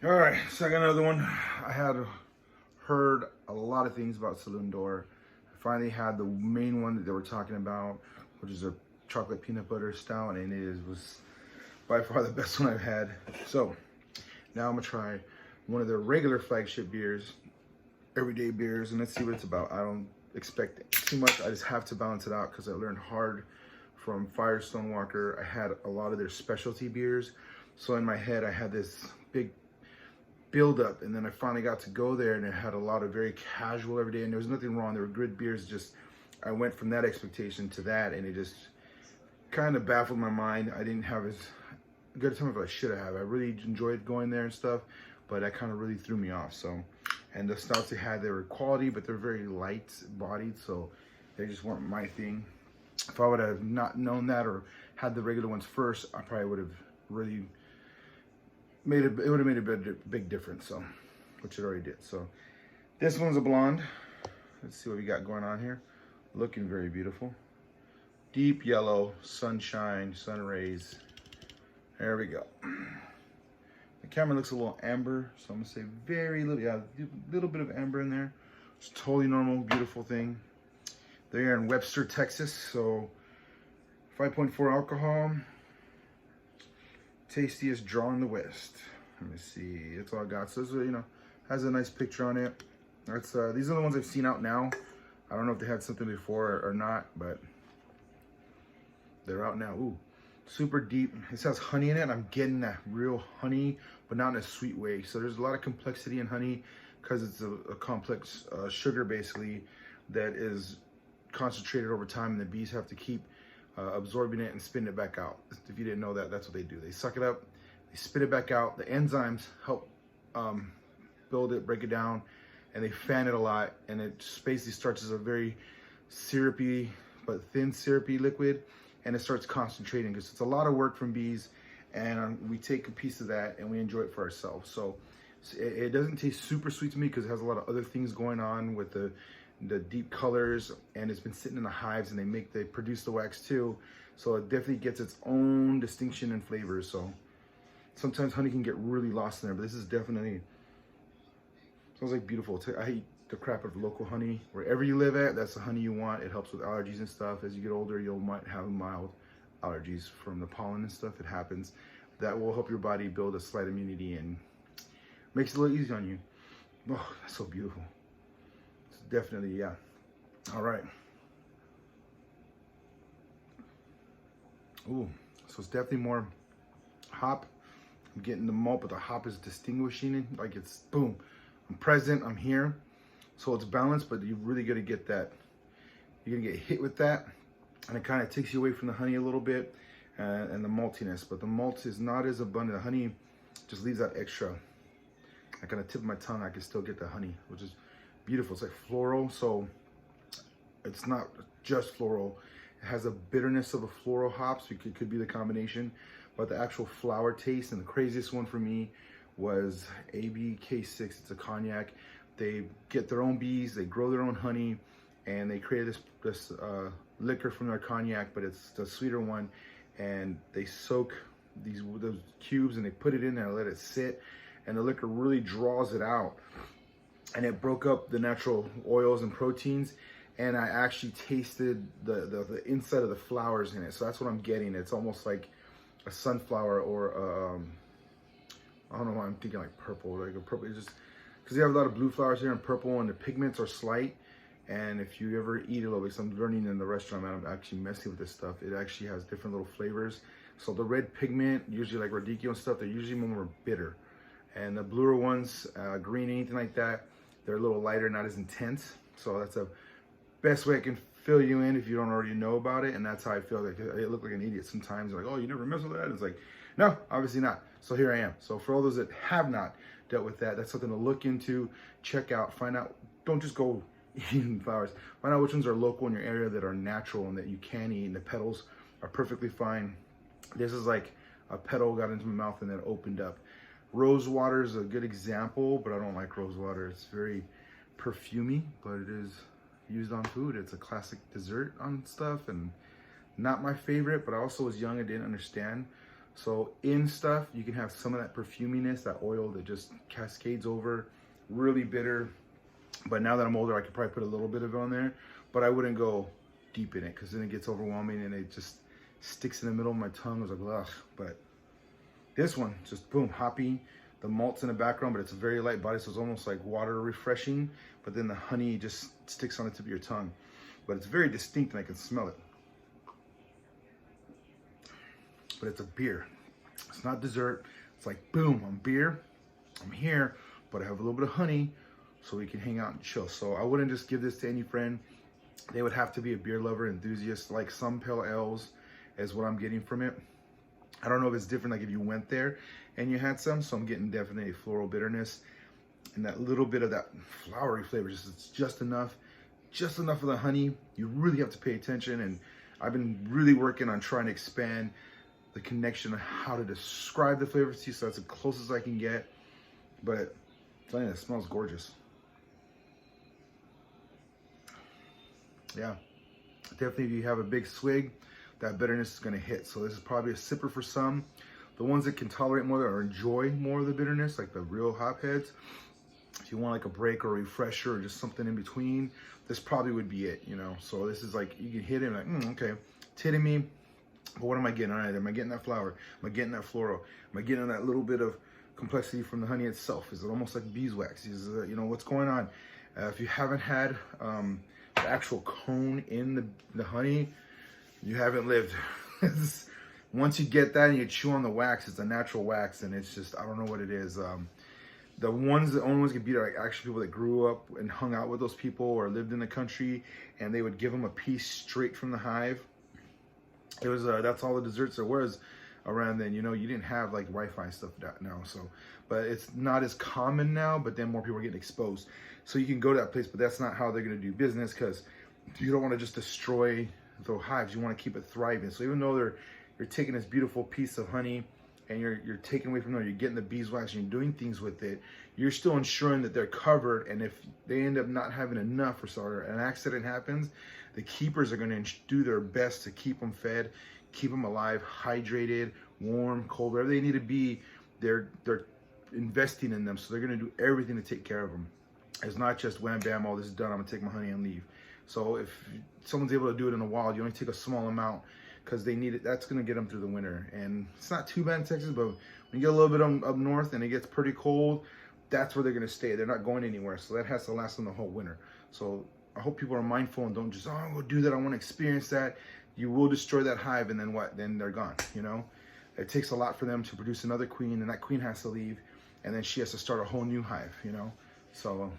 All right, so I got another one. I had heard a lot of things about Saloon Door. I finally had the main one that they were talking about, which is a chocolate peanut butter stout, and was by far the best one I've had. So now I'm gonna try one of their regular flagship beers, everyday beers, and let's see what it's about. I don't expect too much. I just have to balance it out because I learned hard from Firestone Walker. I had a lot of their specialty beers, so in my head I had this big build up, and then I finally got to go there and it had a lot of very casual every day, and there was nothing wrong. There were good beers, just I went from that expectation to that, and it just kind of baffled my mind. I didn't have as good a time as I should have. I really enjoyed going there and stuff, but that kind of really threw me off. So, and the stouts they had, they were quality, but they're very light bodied, so they just weren't my thing. If I would have not known that or had the regular ones first, I probably would have really it would have made a big difference, so, which it already did. So this one's a blonde. Let's see what we got going on here. Looking very beautiful. Deep yellow, sunshine, sun rays. There we go. The camera looks a little amber, so I'm gonna say very little, yeah, a little bit of amber in there. It's totally normal, beautiful thing. They're in Webster, Texas, so 5.4 alcohol. Tastiest draw in the West. Let me see. That's all I got. So this, has a nice picture on it. That's these are the ones I've seen out now. I don't know if they had something before or not, but they're out now. Ooh, super deep. This has honey in it. I'm getting that real honey, but not in a sweet way. So there's a lot of complexity in honey because it's a complex sugar basically that is concentrated over time, and the bees have to keep absorbing it and spitting it back out. If you didn't know that, that's what they do. They suck it up, they spit it back out. The enzymes help build it, break it down, and they fan it a lot, and it basically starts as a very syrupy but thin syrupy liquid, and it starts concentrating because it's a lot of work from bees, and we take a piece of that and we enjoy it for ourselves. So it doesn't taste super sweet to me because it has a lot of other things going on with the deep colors, and it's been sitting in the hives, and they produce the wax too, so it definitely gets its own distinction and flavors. So sometimes honey can get really lost in there, but this is definitely smells like beautiful. I hate the crap of local honey. Wherever you live at, that's the honey you want. It helps with allergies and stuff. As you get older, you might have mild allergies from the pollen and stuff. It happens. That will help your body build a slight immunity and makes it a little easy on you. Oh, that's so beautiful. Definitely, yeah. All right. Ooh, so it's definitely more hop. I'm getting the malt, but the hop is distinguishing it. Like it's boom. I'm present. I'm here. So it's balanced, but you're really gonna get that. You're gonna get hit with that, and it kind of takes you away from the honey a little bit and the maltiness. But the malt is not as abundant. The honey just leaves that extra. Like on the tip of my tongue, I can still get the honey, which is beautiful. It's like floral, so it's not just floral. It has a bitterness of the floral hops. It could be the combination, but the actual flower taste, and the craziest one for me was ABK6. It's a cognac. They get their own bees, they grow their own honey, and they create this liquor from their cognac, but it's the sweeter one, and they soak those cubes and they put it in there and let it sit, and the liquor really draws it out, and it broke up the natural oils and proteins, and I actually tasted the inside of the flowers in it. So that's what I'm getting. It's almost like a sunflower or I don't know why I'm thinking like purple, like a purple. It's just because they have a lot of blue flowers here and purple, and the pigments are slight. And if you ever eat a little bit, so I'm learning in the restaurant, man, I'm actually messing with this stuff. It actually has different little flavors. So the red pigment, usually like radicchio and stuff, they're usually more bitter. And the bluer ones, green, anything like that, they're a little lighter, not as intense. So that's the best way I can fill you in if you don't already know about it. And that's how I feel. Like I look like an idiot sometimes. Like, oh, you never mess with that? It's like, no, obviously not. So here I am. So for all those that have not dealt with that, that's something to look into, check out, find out. Don't just go eating flowers. Find out which ones are local in your area that are natural and that you can eat, and the petals are perfectly fine. This is like a petal got into my mouth and then opened up. Rose water is a good example, but I don't like rose water. It's very perfumey, but it is used on food. It's a classic dessert on stuff, and not my favorite, but I also was young and didn't understand. So in stuff, you can have some of that perfuminess, that oil that just cascades over, really bitter. But now that I'm older, I could probably put a little bit of it on there, but I wouldn't go deep in it because then it gets overwhelming and it just sticks in the middle of my tongue. I was like, ugh. But this one, just boom, hoppy. The malt's in the background, but it's a very light body, so it's almost like water refreshing, but then the honey just sticks on the tip of your tongue. But it's very distinct and I can smell it. But it's a beer. It's not dessert. It's like, boom, I'm beer. I'm here, but I have a little bit of honey so we can hang out and chill. So I wouldn't just give this to any friend. They would have to be a beer lover, enthusiast, like some pale ales is what I'm getting from it. I don't know if it's different like if you went there and you had some, so I'm getting definitely floral bitterness and that little bit of that flowery flavor. It's just enough of the honey. You really have to pay attention, and I've been really working on trying to expand the connection of how to describe the flavors to you, so that's the closest I can get. But I'm telling you, it smells gorgeous. Yeah, definitely if you have a big swig, that bitterness is gonna hit. So this is probably a sipper for some. The ones that can tolerate more or enjoy more of the bitterness, like the real hopheads, if you want like a break or a refresher or just something in between, this probably would be it, you know? So this is like, you can hit it like, okay, it's hitting me, but what am I getting? All right, am I getting that flower? Am I getting that floral? Am I getting that little bit of complexity from the honey itself? Is it almost like beeswax? Is it, you know, what's going on? If you haven't had the actual cone in the honey, you haven't lived. Once you get that and you chew on the wax, it's a natural wax, and it's just, I don't know what it is. The only ones get beat are like actually people that grew up and hung out with those people or lived in the country, and they would give them a piece straight from the hive. It was that's all the desserts there was around then. You know, you didn't have like Wi-Fi and stuff now, so, but it's not as common now. But then more people are getting exposed, so you can go to that place, but that's not how they're going to do business, because you don't want to just destroy the hives. You want to keep it thriving. So even though you're taking this beautiful piece of honey and you're taking away from them, you're getting the beeswax and you're doing things with it, you're still ensuring that they're covered. And if they end up not having enough or an accident happens, the keepers are going to do their best to keep them fed, keep them alive, hydrated, warm, cold, wherever they need to be. They're investing in them, so they're going to do everything to take care of them. It's not just wham bam, all this is done, I'm gonna take my honey and leave. So if someone's able to do it in the wild, you only take a small amount because they need it. That's gonna get them through the winter. And it's not too bad in Texas, but when you get a little bit up north and it gets pretty cold, that's where they're gonna stay. They're not going anywhere. So that has to last them the whole winter. So I hope people are mindful and don't just, oh, I'm gonna do that, I wanna experience that. You will destroy that hive, and then what? Then they're gone, you know? It takes a lot for them to produce another queen, and that queen has to leave, and then she has to start a whole new hive, you know? So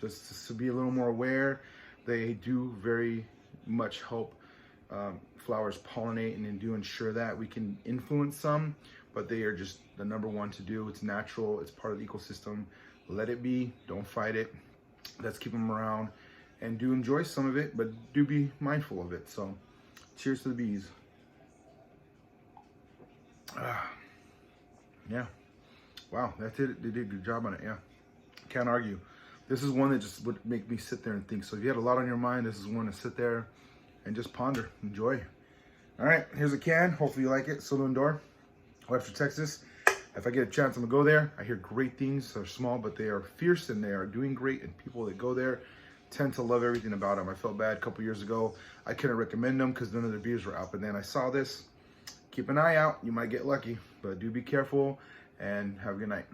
just to be a little more aware, they do very much help flowers pollinate, and then do ensure that we can influence some, but they are just the number one to do. It's natural, it's part of the ecosystem. Let it be, don't fight it. Let's keep them around and do enjoy some of it, but do be mindful of it. So cheers to the bees. Yeah, wow, that's it. They did a good job on it. Yeah, can't argue. This is one that just would make me sit there and think. So if you had a lot on your mind, this is one to sit there and just ponder, enjoy. All right, here's a can. Hopefully you like it. Saloon door, Webster, Texas. If I get a chance, I'm gonna go there. I hear great things. They're small, but they are fierce and they are doing great. And people that go there tend to love everything about them. I felt bad a couple years ago. I couldn't recommend them because none of their beers were out. But then I saw this. Keep an eye out. You might get lucky, but do be careful and have a good night.